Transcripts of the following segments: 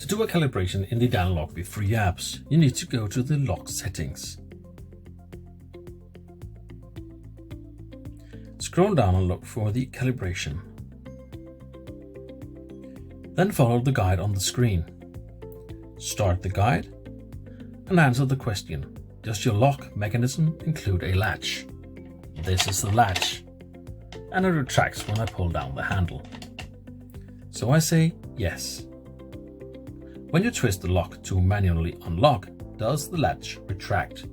To do a calibration in the Danalock V3 apps, you need to go to the lock settings. Scroll down and look for the calibration. Then follow the guide on the screen. Start the guide and answer the question, does your lock mechanism include a latch? This is the latch, and it retracts when I pull down the handle. So I say yes. When you twist the lock to manually unlock, does the latch retract?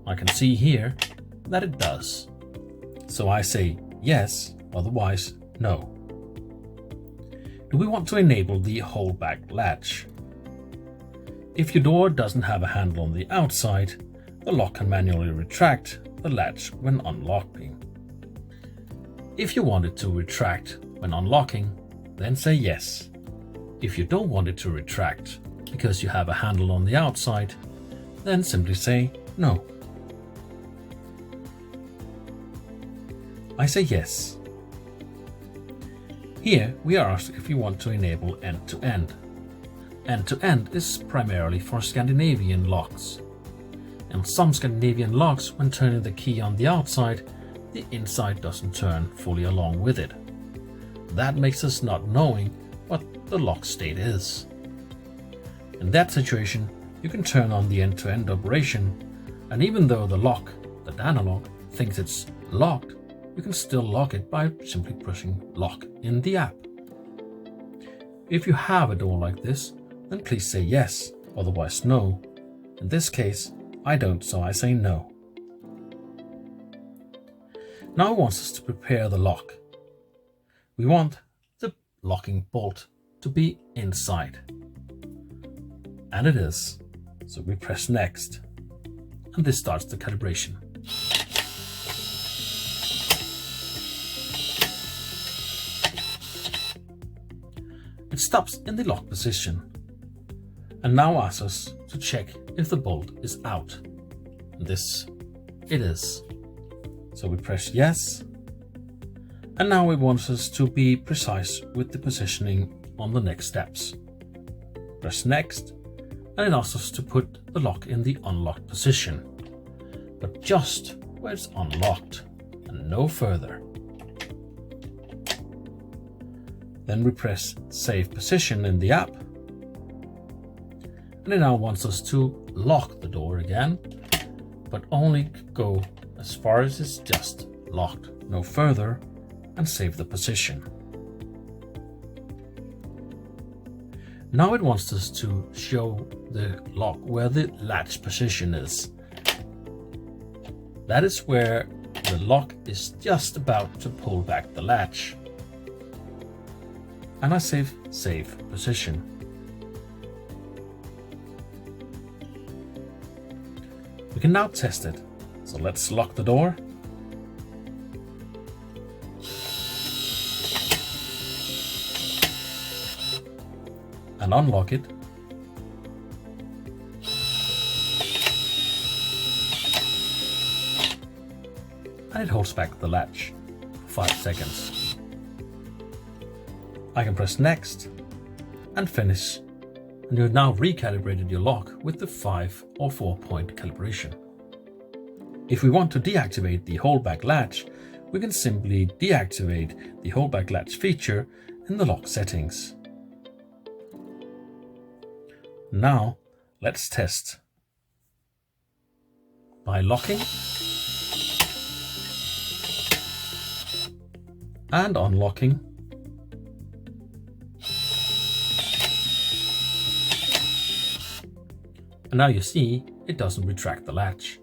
I can see here that it does. So I say yes, otherwise no. Do we want to enable the hold back latch? If your door doesn't have a handle on the outside, the lock can manually retract the latch when unlocking. If you want it to retract when unlocking, then say yes. If you don't want it to retract because you have a handle on the outside, then simply say no. I say yes. Here we are asked if we want to enable end-to-end. End-to-end is primarily for Scandinavian locks. In some Scandinavian locks, when turning the key on the outside, the inside doesn't turn fully along with it. That makes us not knowing what the lock state is. In that situation, you can turn on the end-to-end operation, and even though the lock, the Danalock, thinks it's locked, you can still lock it by simply pushing lock in the app. If you have a door like this, then please say yes, otherwise no. In this case, I don't, so I say no. Now it wants us to prepare the lock. We want the locking bolt to be inside. And it is. So we press next. And this starts the calibration. It stops in the lock position. And now asks us to check if the bolt is out. And this it is. So we press yes. And now it wants us to be precise with the positioning on the next steps. Press next, and it asks us to put the lock in the unlocked position, but just where it's unlocked and no further. Then we press save position in the app, and it now wants us to lock the door again, but only go as far as it's just locked, no further, and save the position. Now it wants us to show the lock where the latch position is. That is where the lock is just about to pull back the latch. And I save position. We can now test it. So let's lock the door. And unlock it. And it holds back the latch for 5 seconds. I can press next and finish, and you've now recalibrated your lock with the 5 or 4-point calibration. If we want to deactivate the holdback latch, we can simply deactivate the holdback latch feature in the lock settings. Now, let's test. By locking and unlocking, and now you see it doesn't retract the latch.